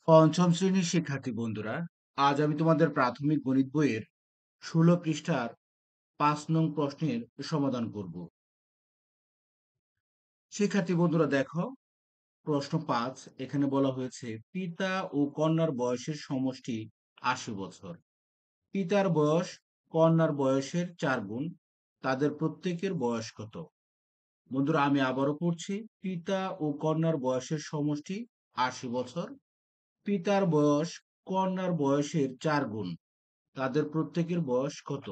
পঞ্চম শ্রেণীর শিক্ষার্থী বন্ধুরা, আজ আমি তোমাদের প্রাথমিক গণিত বইয়ের ১৬ পৃষ্ঠার ৫ নং প্রশ্নের সমাধান করব। শিক্ষার্থী বন্ধুরা দেখো, প্রশ্ন ৫ এখানে বলা হয়েছে পিতা ও কন্যার বয়সের সমষ্টি ৮০ বছর। পিতার বয়স কন্যার বয়সের ৪ গুণ। তাদের প্রত্যেকের বয়স কত? বন্ধুরা আমি আবারও পড়ছি, পিতা ও কন্যার বয়সের সমষ্টি ৮০ বছর। পিতার বয়স কন্যার বয়সের ৪ গুণ। তাদের প্রত্যেকের বয়স কত?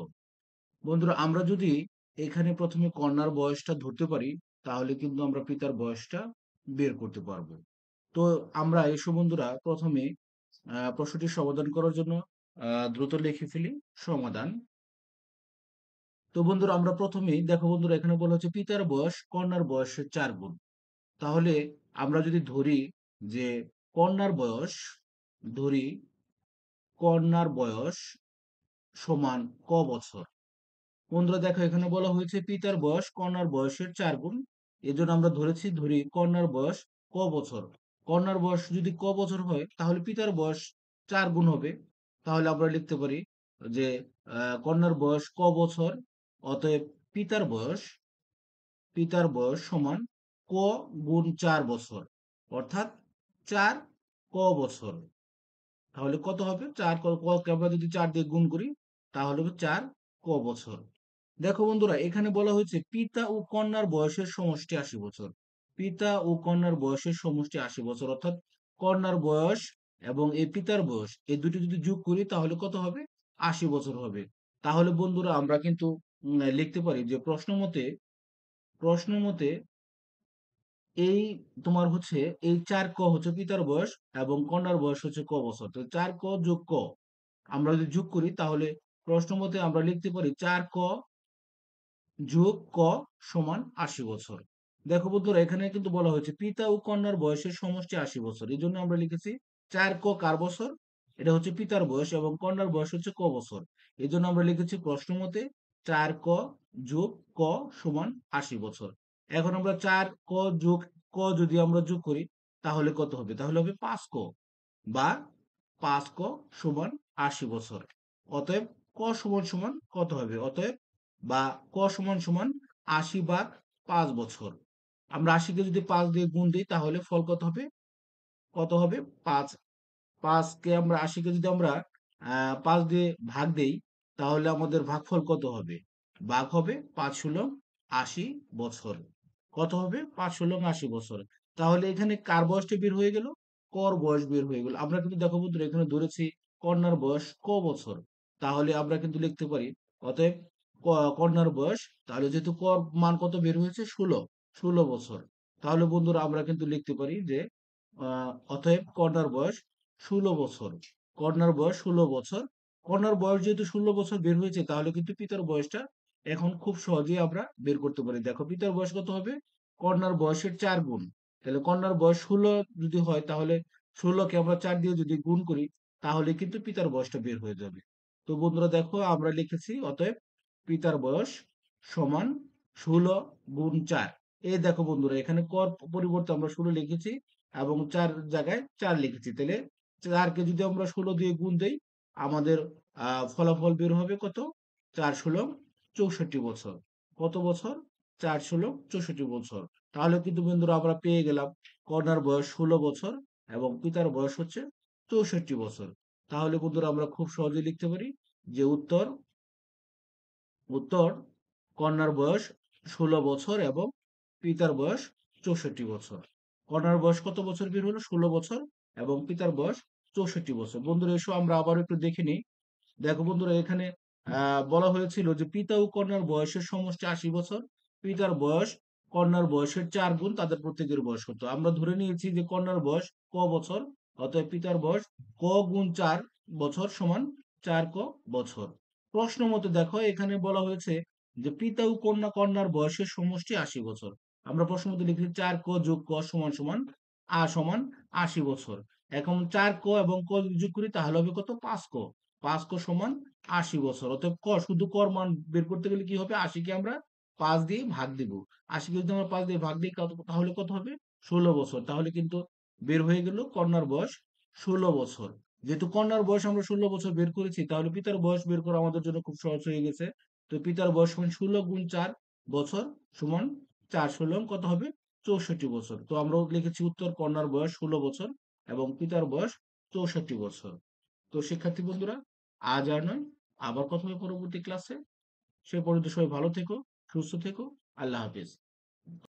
বন্ধুরা আমরা যদি এখানে প্রথমে কন্যার বয়সটা ধরতে পারি, তাহলে কিন্তু আমরা পিতার বয়সটা বের করতে পারবো। তো আমরা এসো বন্ধুরা প্রথমে প্রশ্নটি সমাধান করার জন্য দ্রুত লিখে ফেলি সমাধান। তো বন্ধুরা আমরা প্রথমেই দেখো বন্ধুরা এখানে বলা হচ্ছে পিতার বয়স কন্যার বয়সের ৪ গুণ। তাহলে আমরা যদি ধরি যে কন্যার বয়স, ধরি কন্যার বয়স সমান ক বছর। বন্ধুরা দেখো এখানে বলা হয়েছে পিতার বয়স কন্যার বয়সের ৪ গুণ। এজন্য আমরা ধরি কন্যার বয়স ক বছর। কন্যার বয়স যদি ক বছর হয় তাহলে পিতার বয়স ৪ গুণ হবে। তাহলে আমরা লিখতে পারি যে কন্যার বয়স ক বছর, অতএব পিতার বয়স সমান ক গুণ ৪ বছর, অর্থাৎ ৪ ক বছর। তাহলে কত হবে? ৪ কে আমরা যদি ৪ দিয়ে গুণ করি তাহলে হবে ৪ ক বছর। দেখো বন্ধুরা এখানে বলা হয়েছে পিতা ও কন্যার বয়সের সমষ্টি ৮০ বছর। পিতা ও কন্যার বয়সের সমষ্টি ৮০ বছর, অর্থাৎ কন্যার বয়স এবং এই পিতার বয়স এই দুটি যদি যোগ করি তাহলে কত হবে? ৮০ বছর হবে। তাহলে বন্ধুরা আমরা কিন্তু লিখতে পারি যে প্রশ্ন মতে এই তোমার হচ্ছে এই ৪ ক হচ্ছে পিতার বয়স এবং কন্যার বয়স হচ্ছে ক বছর। তো ৪ ক যোগ ক আমরা যদি যোগ করি তাহলে প্রশ্ন মতে আমরা লিখতে পারি ৪ ক যোগ ক সমান ৮০ বছর। দেখো বন্ধুরা এখানে কিন্তু বলা হয়েছে পিতা ও কন্যার বয়সের সমষ্টি ৮০ বছর। এই জন্য আমরা লিখেছি ৪ ক কার বছর? এটা হচ্ছে পিতার বয়স এবং কন্যার বয়স হচ্ছে ক বছর। এই জন্য আমরা লিখেছি প্রশ্ন মতে ৪ ক যোগ ক সমান ৮০ বছর। এখন আমরা ৪ ক যোগ ক যদি আমরা যোগ করি তাহলে কত হবে? তাহলে হবে ৫ ক বা ৫ ক সমান ৮০ বছর। অতএব ক সমান সমান কত হবে? অতএব বা ক সমান সমান ৮০ ভাগ ৫ বছর। আমরা ৮০ কে যদি ৫ দিয়ে গুণ দিই তাহলে ফল কত হবে? কত হবে? ৫। ৫ কে আমরা ৮০ কে যদি আমরা ৫ দিয়ে ভাগ দেই তাহলে আমাদের ভাগফল কত হবে? ভাগ হবে ৫ ষোলং ৮০ বছর। কত হবে? ৫ ষোলং ৮০ বছর। তাহলে এখানে কার বয়সটা বের হয়ে গেল? কর বয়স বের হয়ে গেল। আমরা কিন্তু দেখো বন্ধুরা এখানে ধরেছি কন্যার বয়স ক বছর। তাহলে আমরা কিন্তু লিখতে পারি অতএব ক কন্যার বয়স, তাহলে যেহেতু কর মান কত বের হয়েছে? ১৬ বছর। তাহলে বন্ধুরা আমরা কিন্তু লিখতে পারি যে অতএব কন্যার বয়স ১৬ বছর। কন্যার বয়স ১৬ বছর। কন্যার বয়স যেহেতু ১৬ বছর বের হয়েছে তাহলে কিন্তু পিতার বয়সটা এখন খুব সহজেই আমরা বের করতে পারি। দেখো পিতার বয়স কত হবে? কন্যার বয়সের ৪ গুণ। তাহলে কন্যার বয়স ১৬ যদি হয় তাহলে ১৬ কে আমরা ৪ দিয়ে যদি গুণ করি তাহলে কিন্তু পিতার বয়সটা বের হয়ে যাবে। তো বন্ধুরা দেখো আমরা লিখেছি অতএব পিতার বয়স সমান ১৬ গুণ ৪। এই দেখো বন্ধুরা এখানে কর পরিবর্তে আমরা ১৬ লিখেছি এবং ৪ জায়গায় ৪ লিখেছি। তাহলে ৪ কে যদি আমরা ১৬ দিয়ে গুণ দেই আমাদের ফলাফল বের হবে কত? ৪ ষোলং ৬৪ বছর। কত বছর? ৪ ষোলং ৬৪ বছর। তাহলে কিন্তু বন্ধুরা আমরা পেয়ে গেলাম কন্যার বয়স ১৬ বছর এবং পিতার বয়স হচ্ছে ৬৪ বছর। তাহলে বন্ধুরা আমরা খুব সহজেই লিখতে পারি যে উত্তর কন্যার বয়স ১৬ বছর এবং পিতার বয়স ৬৪ বছর। কন্যার বয়স কত বছর বের হলো? ১৬ বছর এবং পিতার বয়স ৬৪ বছর। বন্ধুরা এসো আমরা আবারও একটু দেখে নিই। দেখো বন্ধুরা এখানে বলা হয়েছিল যে পিতা ও কন্যার বয়সের সমষ্টি ৮০ বছর। পিতার বয়স কন্যার বয়সের ৪ গুণ। তাদের প্রত্যেকের বয়স কত? আমরা ধরে নিয়েছি যে কন্যার বয়স ক বছর, অতএব পিতার বয়স ক গুণ ৪ বছর সমান ৪ ক বছর। প্রশ্ন মতে দেখো এখানে বলা হয়েছে যে পিতা ও কন্যার বয়সের সমষ্টি ৮০ বছর। আমরা প্রশ্ন মতে লিখেছি ৪ ক যোগ ক সমান সমান সমান ৮০ বছর। এখন ৪ ক এবং ক যদি যোগ করি তাহলে হবে কত? ৫ ক। ৫ ক সমান ৮০ বছর। অতএব শুধু কর মান বের করতে গেলে কি হবে? ৮০ কে আমরা ৫ দিয়ে ভাগ দিব। ৮০ কে যদি আমরা ৫ দিয়ে ভাগ দিই তাহলে কত হবে? ১৬ বছর। তাহলে কিন্তু বের হয়ে গেল কন্যার বয়স 16 বছর। যেহেতু কন্যার বয়স আমরা 16 বছর বের করেছি, তাহলে পিতার বয়স বের করা আমাদের জন্য খুব সহজ হয়ে গেছে। তো পিতার বয়স সমান 16 × 4 বছর সমান 4 × 16 কত হবে? 64 বছর। তো আমরাও লিখেছি উত্তর, কন্যার বয়স 16 বছর এবং পিতার বয়স 64 বছর। তো শিক্ষার্থী বন্ধুরা, আজ আর নয়, আবার কথা হবে পরবর্তী ক্লাসে। সে পর্যন্ত সবাই ভালো থেকো, সুস্থ থেকো। আল্লাহ হাফেজ।